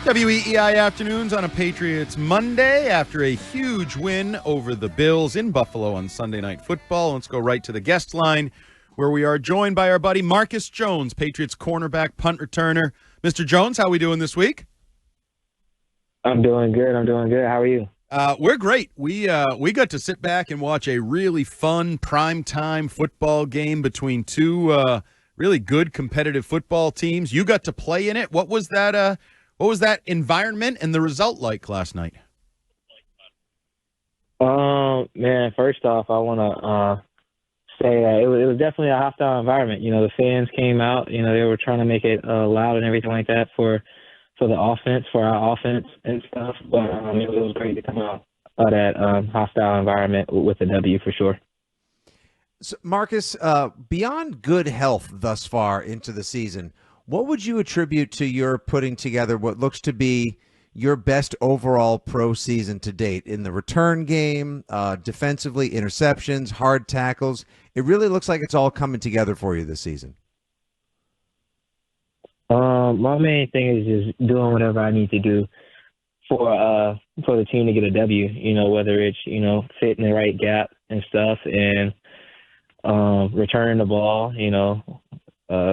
WEEI Afternoons on a Patriots Monday after a huge win over the Bills in Buffalo on Sunday Night Football. Let's go right to the guest line where we are joined by our buddy Marcus Jones, Patriots cornerback, punt returner. Mr. Jones, how are we doing this week? I'm doing good. How are you? We're great. We got to sit back and watch a really fun primetime football game between two really good competitive football teams. You got to play in it. What was that environment and the result like last night? Man, first off, I want to say it was definitely a hostile environment. You know, the fans came out. You know, they were trying to make it loud and everything like that for the offense, for our offense and stuff. But it was great to come out of that hostile environment with a W for sure. So, Marcus, beyond good health thus far into the season, what would you attribute to your putting together what looks to be your best overall pro season to date in the return game, defensively, interceptions, hard tackles? It really looks like it's all coming together for you this season. My main thing is just doing whatever I need to do for the team to get a W. You know, whether it's fitting the right gap and stuff, and returning the ball. You know,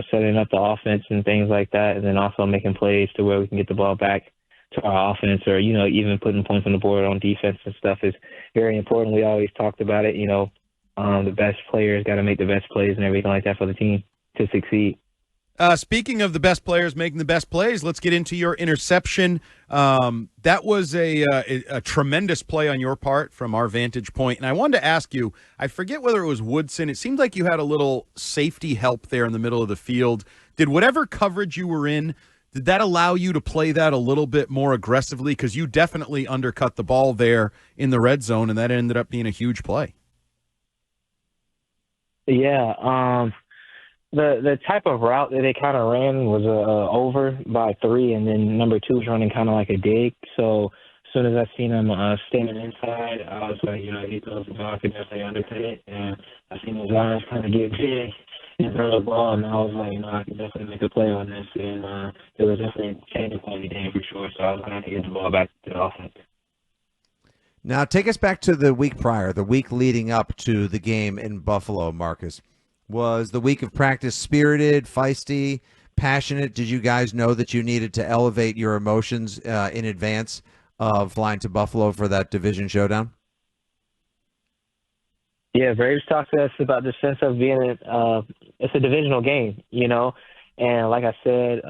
setting up the offense and things like that, and then also making plays to where we can get the ball back to our offense, or even putting points on the board on defense and stuff is very important. We always talked about it. The best players got to make the best plays and everything like that for the team to succeed. Speaking of the best players making the best plays, let's get into your interception. That was a tremendous play on your part from our vantage point. And I wanted to ask you, I forget whether it was Woodson. It seemed like you had a little safety help there in the middle of the field. Did whatever coverage you were in, did that allow you to play that a little bit more aggressively? Because you definitely undercut the ball there in the red zone, and that ended up being a huge play. Yeah, the type of route that they kind of ran was over by 3, and then number 2 was running kind of like a dig. So as soon as I seen him standing inside, I was like, he throws the ball, I could definitely undercut it. And I seen his eyes kind of get big and throw the ball, and I was like, I can definitely make a play on this. And it was definitely a changing point of the game for sure. So I was going to get the ball back to the offense. Now, take us back to the week prior, the week leading up to the game in Buffalo, Marcus. Was the week of practice spirited, feisty, passionate? Did you guys know that you needed to elevate your emotions in advance of flying to Buffalo for that division showdown? Yeah, Braves talked to us about the sense of being it's a divisional game, and like I said,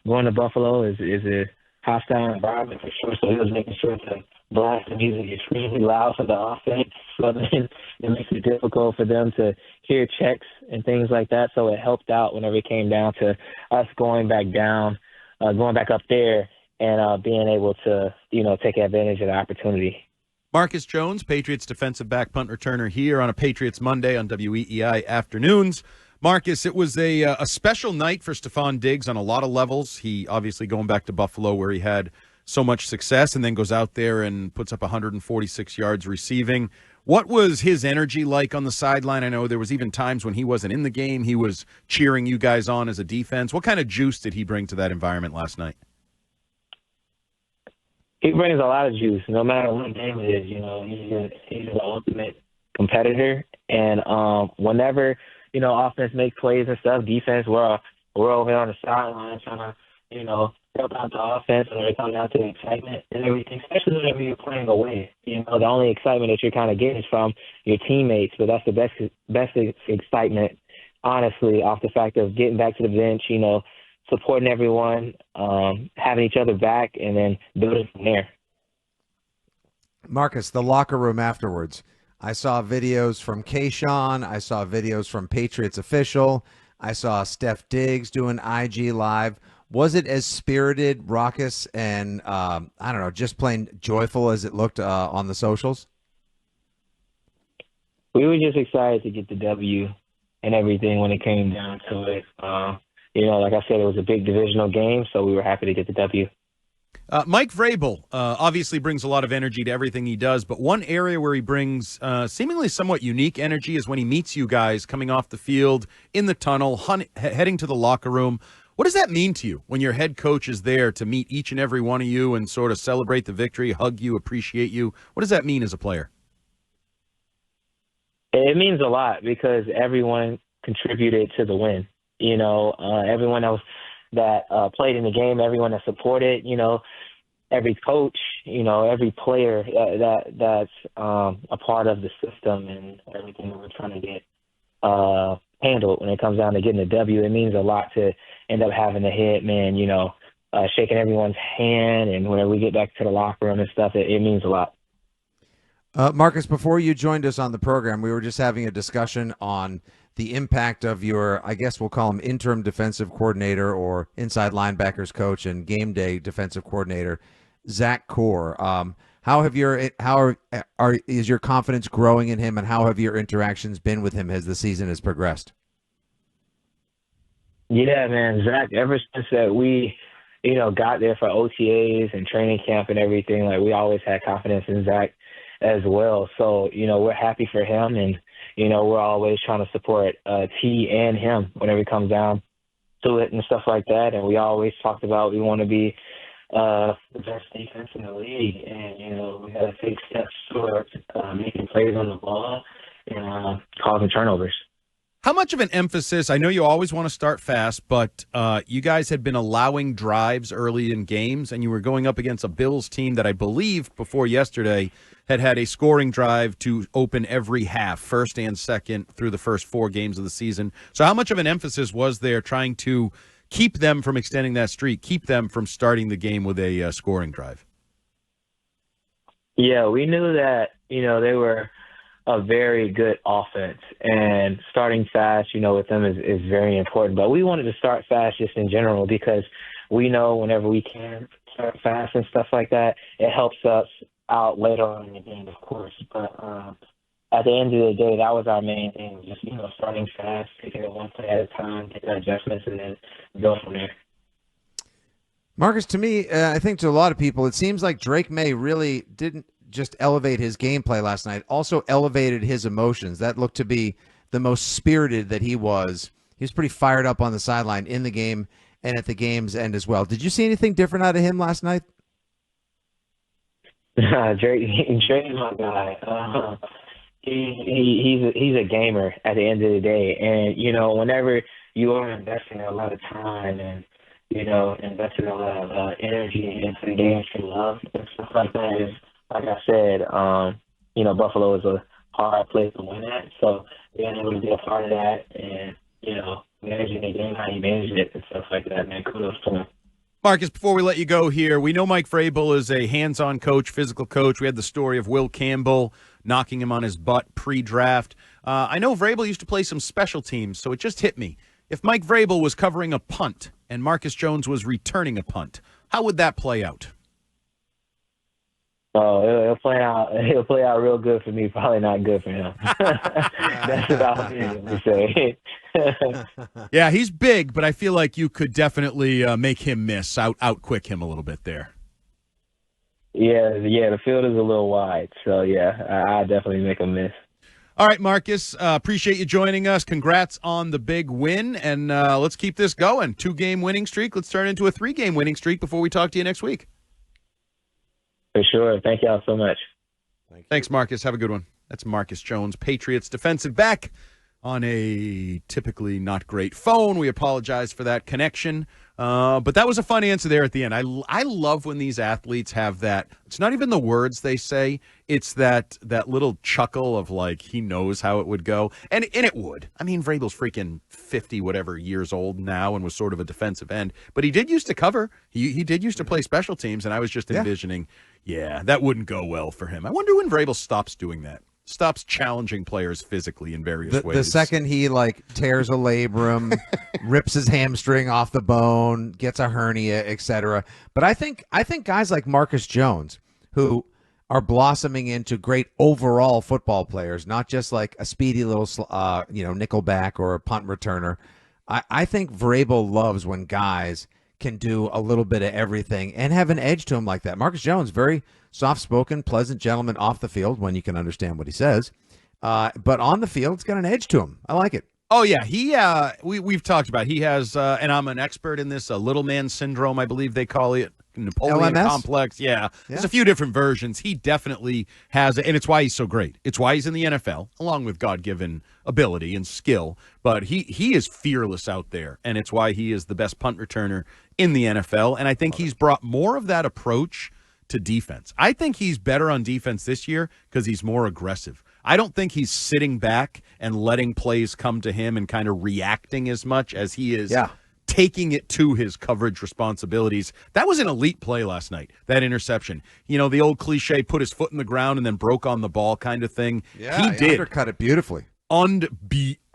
going to Buffalo is a hostile environment for sure. So he was making sure to blast the music extremely loud for the offense, so then it makes it difficult for them to hear checks and things like that. So it helped out whenever it came down to us going back up there and being able to, take advantage of the opportunity. Marcus Jones, Patriots defensive back punt returner here on a Patriots Monday on WEEI Afternoons. Marcus, it was a special night for Stefon Diggs on a lot of levels. He obviously going back to Buffalo where he had so much success and then goes out there and puts up 146 yards receiving. What was his energy like on the sideline? I know there was even times when he wasn't in the game. He was cheering you guys on as a defense. What kind of juice did he bring to that environment last night? He brings a lot of juice, no matter what game it is. He's the ultimate competitor. And whenever, offense makes plays and stuff, defense, we're over here on the sideline trying to, help out the offense and we're coming out to the excitement and everything, especially whenever you're playing away. The only excitement that you're kind of getting is from your teammates, but that's the best excitement, honestly, off the fact of getting back to the bench, supporting everyone, having each other back, and then building from there. Marcus, the locker room afterwards. I saw videos from Kayshawn. I saw videos from Patriots official. I saw Steph Diggs doing IG Live. Was it as spirited, raucous, and, just plain joyful as it looked on the socials? We were just excited to get the W and everything when it came down to it. Like I said, it was a big divisional game, so we were happy to get the W. Mike Vrabel obviously brings a lot of energy to everything he does, but one area where he brings seemingly somewhat unique energy is when he meets you guys coming off the field in the tunnel, heading to the locker room. What does that mean to you when your head coach is there to meet each and every one of you and sort of celebrate the victory, hug you, appreciate you? What does that mean as a player? It means a lot because everyone contributed to the win. Everyone else that played in the game, everyone that supported, every coach, every player that's a part of the system and everything that we're trying to get handled when it comes down to getting a W. It means a lot to end up having a hit, man, shaking everyone's hand. And whenever we get back to the locker room and stuff, it means a lot. Marcus, before you joined us on the program, we were just having a discussion on the impact of your, I guess we'll call him interim defensive coordinator or inside linebackers coach and game day defensive coordinator, Zach Core. Is your confidence growing in him, and how have your interactions been with him as the season has progressed? Yeah, man, Zach, ever since that we, got there for OTAs and training camp and everything, like we always had confidence in Zach as well. So, we're happy for him, and, we're always trying to support T and him whenever it comes down to it and stuff like that. And we always talked about we want to be the best defense in the league, and we got to take steps towards making plays on the ball and causing turnovers. How much of an emphasis, I know you always want to start fast, but you guys had been allowing drives early in games, and you were going up against a Bills team that I believe before yesterday had a scoring drive to open every half, first and second, through the first 4 games of the season. So how much of an emphasis was there trying to keep them from extending that streak, keep them from starting the game with a scoring drive? Yeah, we knew that, they were a very good offense, and starting fast, with them is very important. But we wanted to start fast just in general because we know whenever we can start fast and stuff like that, it helps us out later on in the game, of course. But at the end of the day, that was our main thing, just, starting fast, taking it one play at a time, making adjustments, and then go from there. Marcus, to me, I think to a lot of people, it seems like Drake Maye really didn't just elevate his gameplay last night, also elevated his emotions. That looked to be the most spirited that he was. He was pretty fired up on the sideline in the game and at the game's end as well. Did you see anything different out of him last night? Drake is my guy. He's a gamer at the end of the day, and whenever you are investing a lot of time and investing a lot of energy into the games you love and stuff like that, is like I said, Buffalo is a hard place to win at. So being able to be a part of that and managing the game, how you manage it and stuff like that, man, kudos to him. Marcus, before we let you go here, we know Mike Vrabel is a hands-on coach, physical coach. We had the story of Will Campbell knocking him on his butt pre-draft. I know Vrabel used to play some special teams, so it just hit me. If Mike Vrabel was covering a punt and Marcus Jones was returning a punt, how would that play out? Oh, he'll play out real good for me, probably not good for him. That's what I'll be say. Yeah, he's big, but I feel like you could definitely make him miss, out-quick him a little bit there. Yeah, the field is a little wide, so yeah, I definitely make him miss. All right, Marcus, appreciate you joining us. Congrats on the big win, and let's keep this going. 2-game winning streak. Let's turn into a 3-game winning streak before we talk to you next week. For sure. Thank y'all so much. Thanks, Marcus. Have a good one. That's Marcus Jones, Patriots defensive back, on a typically not great phone. We apologize for that connection. But that was a fun answer there at the end. I love when these athletes have that. It's not even the words they say. It's that little chuckle of like, he knows how it would go. And it would. I mean, Vrabel's freaking 50 whatever years old now and was sort of a defensive end. But he did used to cover. He did used to play special teams. And I was just envisioning, that wouldn't go well for him. I wonder when Vrabel stops doing that. Stops challenging players physically in various ways. The second he tears a labrum, rips his hamstring off the bone, gets a hernia, etc. But I think guys like Marcus Jones, who are blossoming into great overall football players, not just like a speedy little nickelback or a punt returner. I think Vrabel loves when guys can do a little bit of everything and have an edge to him like that. Marcus Jones, very soft-spoken, pleasant gentleman off the field when you can understand what he says. But on the field, it's got an edge to him. I like it. Oh yeah, we've talked about he has, and I'm an expert in this, little man syndrome, I believe they call it, Napoleon LMS? complex. Yeah, there's Yeah. a few different versions. He definitely has it, and it's why he's so great. It's why he's in the NFL, along with God-given ability and skill. But he is fearless out there, and it's why he is the best punt returner in the NFL. And I think he's brought more of that approach to defense. I think he's better on defense this year because he's more aggressive. I don't think he's sitting back and letting plays come to him and kind of reacting as much as he is taking it to his coverage responsibilities. That was an elite play last night, that interception. You know, the old cliche, put his foot in the ground and then broke on the ball kind of thing. Yeah, he did. Undercut it beautifully.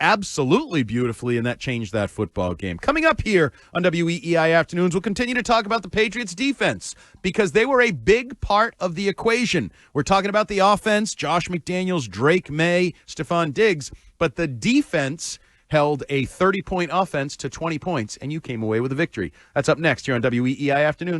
Absolutely beautifully, and that changed that football game. Coming up here on WEEI Afternoons, we'll continue to talk about the Patriots defense because they were a big part of the equation. We're talking about the offense, Josh McDaniels, Drake Maye, Stefon Diggs, but the defense held a 30-point offense to 20 points, and you came away with a victory. That's up next here on WEEI Afternoons.